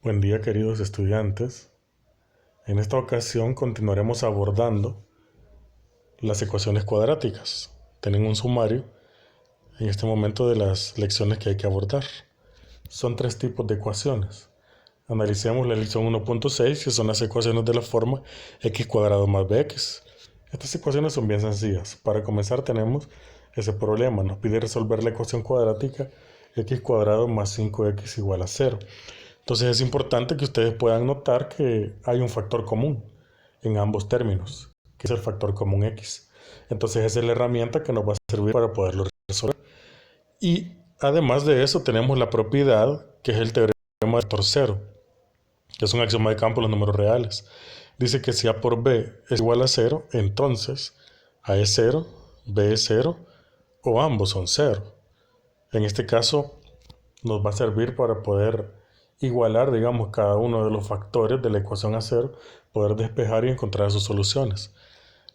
Buen día, queridos estudiantes. En esta ocasión continuaremos abordando las ecuaciones cuadráticas. Tienen un sumario en este momento de las lecciones que hay que abordar. Son tres tipos de ecuaciones. Analicemos la lección 1.6, que son las ecuaciones de la forma x cuadrado más bx. Estas ecuaciones son bien sencillas. Para comenzar tenemos ese problema. Nos pide resolver la ecuación cuadrática x cuadrado más 5x igual a 0. Entonces es importante que ustedes puedan notar que hay un factor común en ambos términos, que es el factor común x. Entonces esa es la herramienta que nos va a servir para poderlo resolver. Y además de eso tenemos la propiedad, que es el teorema del factor cero, que es un axioma de campo de los números reales. Dice que si a por b es igual a 0, entonces a es 0, b es 0 o ambos son 0. En este caso nos va a servir para poder igualar, digamos, cada uno de los factores de la ecuación a cero, poder despejar y encontrar sus soluciones.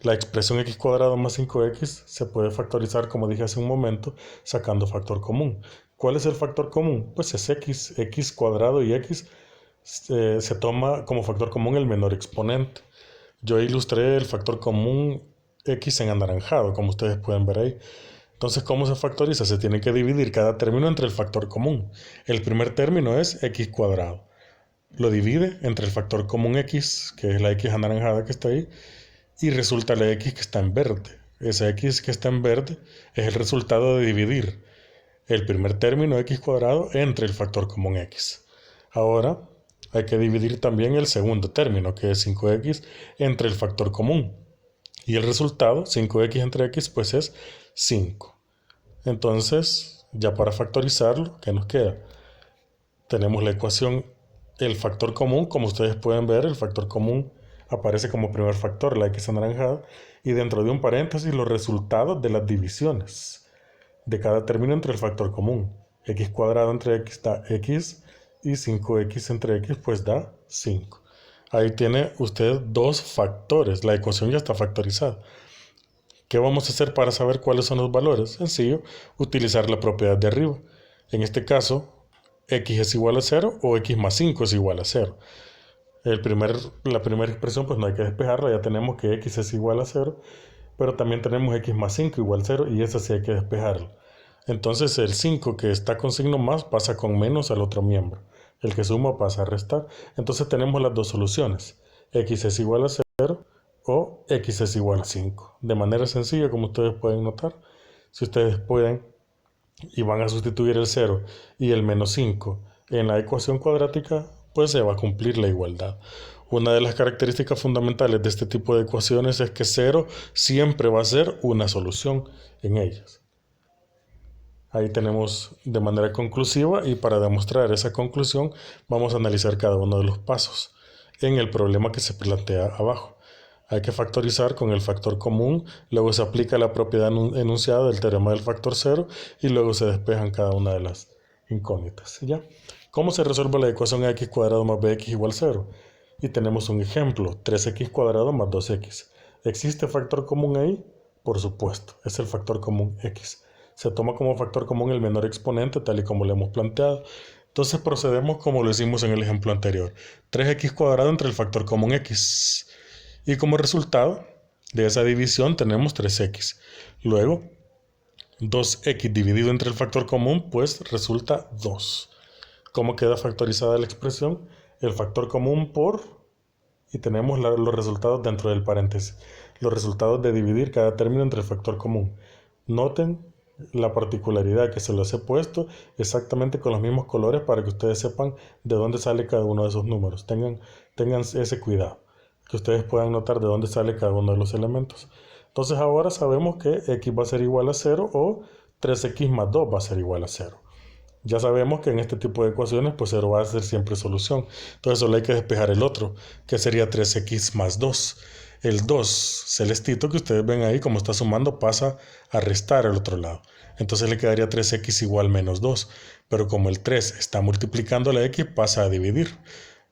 La expresión x cuadrado más 5x se puede factorizar, como dije hace un momento, sacando factor común. ¿Cuál es el factor común? Pues es x cuadrado y x se toma como factor común el menor exponente. Yo ilustré el factor común x en anaranjado, como ustedes pueden ver ahí. Entonces, ¿cómo se factoriza? Se tiene que dividir cada término entre el factor común. El primer término es x cuadrado. Lo divide entre el factor común x, que es la x anaranjada que está ahí, y resulta la x que está en verde. Esa x que está en verde es el resultado de dividir el primer término x cuadrado entre el factor común x. Ahora hay que dividir también el segundo término, que es 5x, entre el factor común. Y el resultado, 5x entre x, pues es 5. Entonces, ya para factorizarlo, ¿qué nos queda? Tenemos la ecuación, el factor común. Como ustedes pueden ver, el factor común aparece como primer factor, la x anaranjada, y dentro de un paréntesis los resultados de las divisiones de cada término entre el factor común. X cuadrado entre x da x, y 5x entre x pues da 5. Ahí tiene usted dos factores, la ecuación ya está factorizada. ¿Qué vamos a hacer para saber cuáles son los valores? Sencillo, utilizar la propiedad de arriba. En este caso, x es igual a 0 o x más 5 es igual a 0. La primera expresión pues no hay que despejarla, ya tenemos que x es igual a 0, pero también tenemos x más 5 igual a 0 y esa sí hay que despejarla. Entonces el 5 que está con signo más pasa con menos al otro miembro. El que suma pasa a restar. Entonces tenemos las dos soluciones. X es igual a 0 o x es igual a 5. De manera sencilla, como ustedes pueden notar. Si ustedes pueden y van a sustituir el 0 y el menos 5 en la ecuación cuadrática, pues se va a cumplir la igualdad. Una de las características fundamentales de este tipo de ecuaciones es que 0 siempre va a ser una solución en ellas. Ahí tenemos de manera conclusiva, y para demostrar esa conclusión vamos a analizar cada uno de los pasos en el problema que se plantea abajo. Hay que factorizar con el factor común, luego se aplica la propiedad enunciada del teorema del factor cero y luego se despejan cada una de las incógnitas. ¿Ya? ¿Cómo se resuelve la ecuación x cuadrado más bx igual 0? Y tenemos un ejemplo, 3x cuadrado más 2x. ¿Existe factor común ahí? Por supuesto, es el factor común x. Se toma como factor común el menor exponente, tal y como lo hemos planteado. Entonces procedemos como lo hicimos en el ejemplo anterior. 3x cuadrado entre el factor común x. Y como resultado de esa división tenemos 3x. Luego, 2x dividido entre el factor común, pues resulta 2. ¿Cómo queda factorizada la expresión? El factor común por, y tenemos los resultados dentro del paréntesis. Los resultados de dividir cada término entre el factor común. Noten la particularidad que se los he puesto exactamente con los mismos colores para que ustedes sepan de dónde sale cada uno de esos números. Tengan ese cuidado, que ustedes puedan notar de dónde sale cada uno de los elementos. Entonces ahora sabemos que x va a ser igual a 0 o 3x más 2 va a ser igual a 0. Ya sabemos que en este tipo de ecuaciones pues 0 va a ser siempre solución. Entonces solo hay que despejar el otro, que sería 3x más 2. El 2 celestito que ustedes ven ahí, como está sumando, pasa a restar al otro lado. Entonces le quedaría 3x igual menos 2. Pero como el 3 está multiplicando la x, pasa a dividir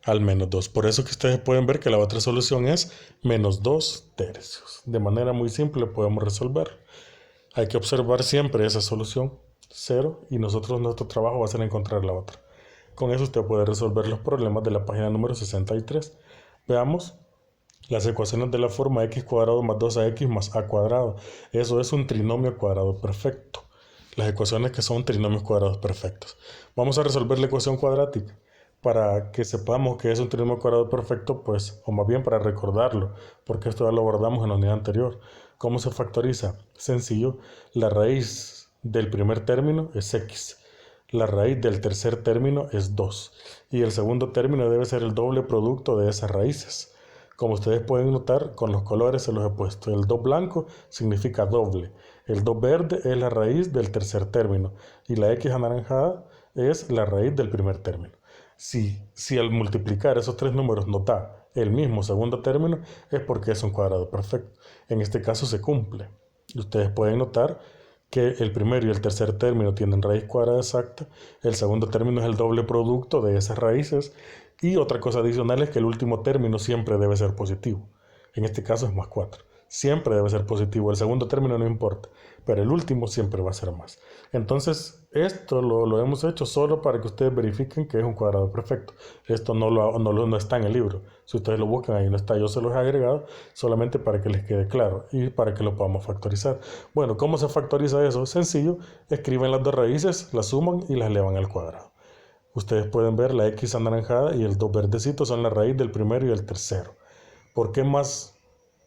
al menos 2. Por eso que ustedes pueden ver que la otra solución es menos 2 tercios. De manera muy simple podemos resolver. Hay que observar siempre esa solución 0 y nuestro trabajo va a ser encontrar la otra. Con eso usted puede resolver los problemas de la página número 63. Veamos las ecuaciones de la forma x cuadrado más 2ax más a cuadrado. Eso es un trinomio cuadrado perfecto. Las ecuaciones que son trinomios cuadrados perfectos. Vamos a resolver la ecuación cuadrática. Para que sepamos que es un trinomio cuadrado perfecto, pues, o más bien para recordarlo, porque esto ya lo abordamos en la unidad anterior. ¿Cómo se factoriza? Sencillo, la raíz del primer término es x, la raíz del tercer término es 2, y el segundo término debe ser el doble producto de esas raíces. Como ustedes pueden notar, con los colores se los he puesto. El 2 blanco significa doble, el 2 verde es la raíz del tercer término, y la x anaranjada es la raíz del primer término. Si al multiplicar esos tres números nos da el mismo segundo término, es porque es un cuadrado perfecto. En este caso se cumple. Ustedes pueden notar que el primero y el tercer término tienen raíz cuadrada exacta, el segundo término es el doble producto de esas raíces, y otra cosa adicional es que el último término siempre debe ser positivo. En este caso es más 4. Siempre debe ser positivo. El segundo término no importa, pero el último siempre va a ser más. Entonces, esto lo hemos hecho solo para que ustedes verifiquen que es un cuadrado perfecto. Esto no está en el libro. Si ustedes lo buscan, ahí no está. Yo se los he agregado solamente para que les quede claro y para que lo podamos factorizar. Bueno, ¿cómo se factoriza eso? Sencillo. Escriben las dos raíces, las suman y las elevan al cuadrado. Ustedes pueden ver la x anaranjada y el 2 verdecito son la raíz del primero y el tercero. ¿Por qué más?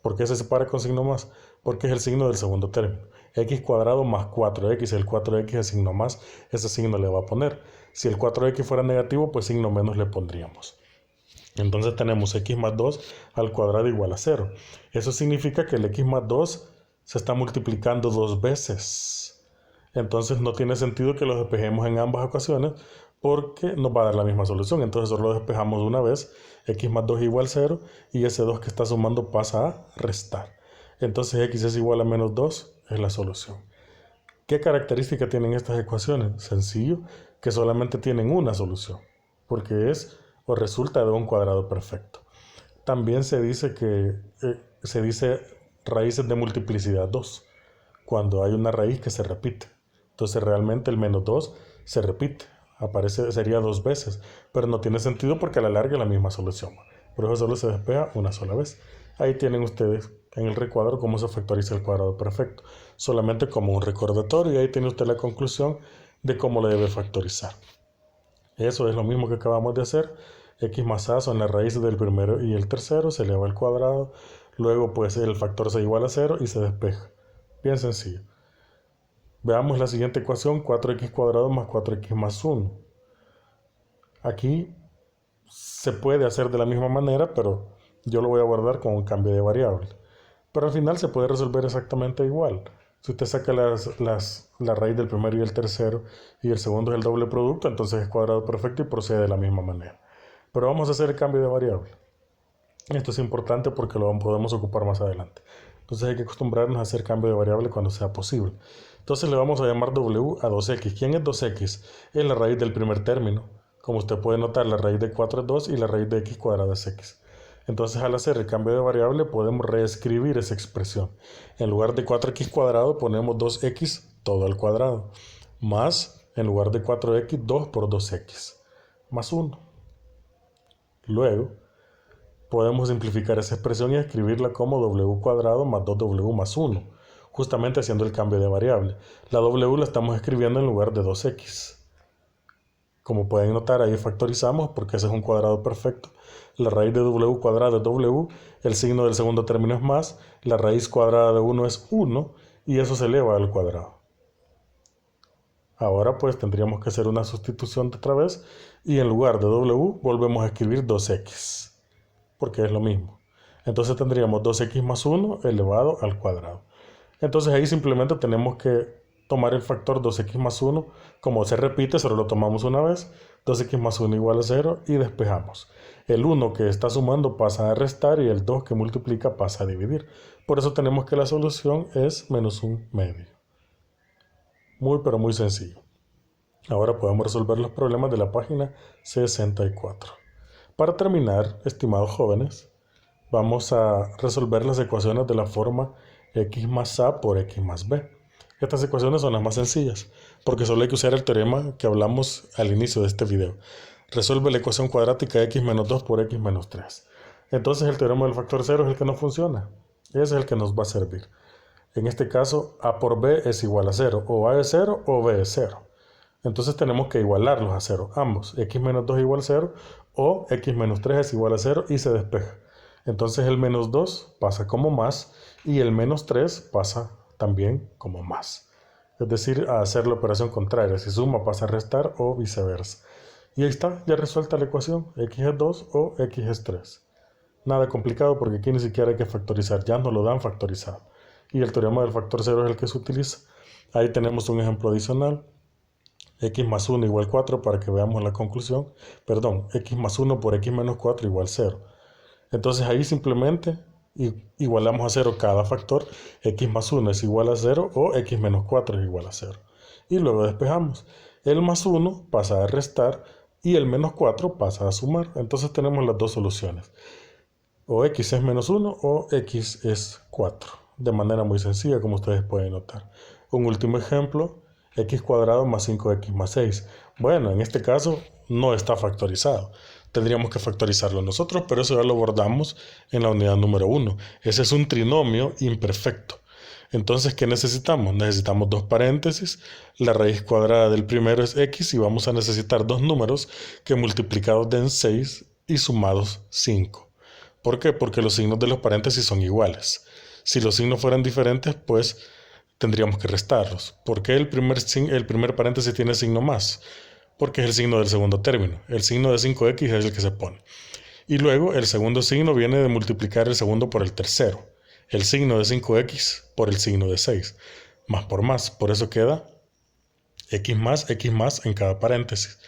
¿Por qué se separa con signo más? Porque es el signo del segundo término. X cuadrado más 4x, el 4x es signo más, ese signo le va a poner. Si el 4x fuera negativo, pues signo menos le pondríamos. Entonces tenemos x más 2 al cuadrado igual a 0. Eso significa que el x más 2 se está multiplicando dos veces. Entonces no tiene sentido que lo despejemos en ambas ocasiones porque nos va a dar la misma solución. Entonces solo lo despejamos una vez, x más 2 igual 0, y ese 2 que está sumando pasa a restar. Entonces x es igual a menos 2 es la solución. ¿Qué característica tienen estas ecuaciones? Sencillo, que solamente tienen una solución, porque es o resulta de un cuadrado perfecto. También se dice raíces de multiplicidad 2, cuando hay una raíz que se repite. Entonces realmente el menos 2 se repite, sería dos veces, pero no tiene sentido porque a la larga es la misma solución. Por eso solo se despeja una sola vez. Ahí tienen ustedes en el recuadro cómo se factoriza el cuadrado perfecto, solamente como un recordatorio, y ahí tiene usted la conclusión de cómo lo debe factorizar. Eso es lo mismo que acabamos de hacer. X más a son las raíces del primero y el tercero, se eleva al cuadrado, luego pues el factor se iguala a 0 y se despeja. Bien sencillo. Veamos la siguiente ecuación, 4x cuadrado más 4x más 1. Aquí se puede hacer de la misma manera, pero yo lo voy a guardar con un cambio de variable. Pero al final se puede resolver exactamente igual. Si usted saca la raíz del primero y el tercero, y el segundo es el doble producto, entonces es cuadrado perfecto y procede de la misma manera. Pero vamos a hacer el cambio de variable. Esto es importante porque lo podemos ocupar más adelante. Entonces hay que acostumbrarnos a hacer cambio de variable cuando sea posible. Entonces le vamos a llamar w a 2x. ¿Quién es 2x? Es la raíz del primer término. Como usted puede notar, la raíz de 4 es 2 y la raíz de x cuadrada es x. Entonces al hacer el cambio de variable podemos reescribir esa expresión. En lugar de 4x cuadrado ponemos 2x todo al cuadrado. Más, en lugar de 4x, 2 por 2x. Más 1. Luego, podemos simplificar esa expresión y escribirla como w cuadrado más 2w más 1, justamente haciendo el cambio de variable. La w la estamos escribiendo en lugar de 2x. Como pueden notar, ahí factorizamos porque ese es un cuadrado perfecto. La raíz de w cuadrado es w, el signo del segundo término es más, la raíz cuadrada de 1 es 1 y eso se eleva al cuadrado. Ahora pues tendríamos que hacer una sustitución de otra vez y en lugar de w volvemos a escribir 2x. Porque es lo mismo. Entonces tendríamos 2x más 1 elevado al cuadrado. Entonces ahí simplemente tenemos que tomar el factor 2x más 1. Como se repite, solo lo tomamos una vez. 2x más 1 igual a 0 y despejamos. El 1 que está sumando pasa a restar y el 2 que multiplica pasa a dividir. Por eso tenemos que la solución es menos 1 medio. Muy pero muy sencillo. Ahora podemos resolver los problemas de la página 64. Para terminar, estimados jóvenes, vamos a resolver las ecuaciones de la forma x más a por x más b. Estas ecuaciones son las más sencillas, porque solo hay que usar el teorema que hablamos al inicio de este video. resuelve la ecuación cuadrática x menos 2 por x menos 3. Entonces el teorema del factor 0 es el que no funciona. Ese es el que nos va a servir. En este caso, a por b es igual a 0. O a es 0 o b es 0. Entonces tenemos que igualarlos a 0, ambos. X menos 2 igual a 0 o x menos 3 es igual a 0 y se despeja. Entonces el menos 2 pasa como más y el menos 3 pasa también como más. Es decir, a hacer la operación contraria. Si suma pasa a restar o viceversa. Y ahí está, ya resuelta la ecuación. X es 2 o x es 3. Nada complicado porque aquí ni siquiera hay que factorizar. Ya nos lo dan factorizado. Y el teorema del factor 0 es el que se utiliza. Ahí tenemos un ejemplo adicional. X más 1 igual 4 para que veamos la conclusión. Perdón, x más 1 por x menos 4 igual 0. Entonces ahí simplemente igualamos a 0 cada factor. X más 1 es igual a 0 o x menos 4 es igual a 0. Y luego despejamos. El más 1 pasa a restar y el menos 4 pasa a sumar. Entonces tenemos las dos soluciones. O x es menos 1 o x es 4. De manera muy sencilla, como ustedes pueden notar. Un último ejemplo, x cuadrado más 5x más 6. Bueno, en este caso no está factorizado. Tendríamos que factorizarlo nosotros, pero eso ya lo abordamos en la unidad número 1. Ese es un trinomio imperfecto. Entonces, ¿qué necesitamos? Necesitamos dos paréntesis. La raíz cuadrada del primero es x y vamos a necesitar dos números que multiplicados den 6 y sumados 5. ¿Por qué? Porque los signos de los paréntesis son iguales. Si los signos fueran diferentes, pues tendríamos que restarlos. ¿Por qué el primer paréntesis tiene signo más? Porque es el signo del segundo término. El signo de 5x es el que se pone. Y luego el segundo signo viene de multiplicar el segundo por el tercero. El signo de 5x por el signo de 6. Más por más. Por eso queda x más en cada paréntesis.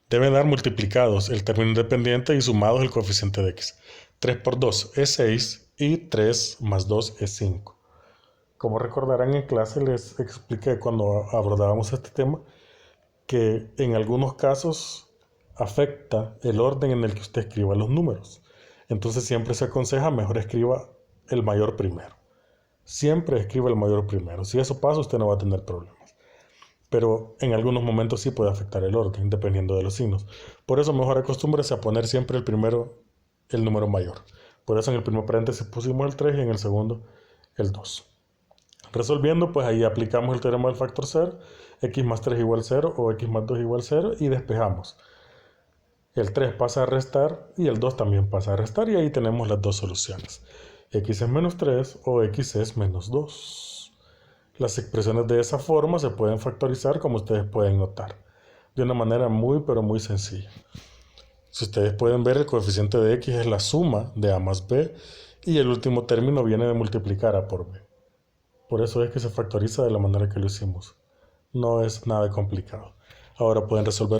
Deben dar multiplicados el término independiente y sumados el coeficiente de x. 3 por 2 es 6 y 3 más 2 es 5. Como recordarán en clase les expliqué cuando abordábamos este tema que en algunos casos afecta el orden en el que usted escriba los números. Entonces siempre se aconseja mejor escriba el mayor primero. Siempre escriba el mayor primero. Si eso pasa usted no va a tener problemas. Pero en algunos momentos sí puede afectar el orden, dependiendo de los signos. Por eso mejor acostúmbrese a poner siempre el número mayor. Por eso en el primer paréntesis pusimos el 3 y en el segundo el 2. Resolviendo, pues ahí aplicamos el teorema del factor 0, x más 3 igual 0 o x más 2 igual 0 y despejamos. El 3 pasa a restar y el 2 también pasa a restar y ahí tenemos las dos soluciones. X es menos 3 o x es menos 2. Las expresiones de esa forma se pueden factorizar como ustedes pueden notar, de una manera muy pero muy sencilla. Si ustedes pueden ver, el coeficiente de x es la suma de a más b y el último término viene de multiplicar a por b. Por eso es que se factoriza de la manera que lo hicimos. No es nada complicado. Ahora pueden resolver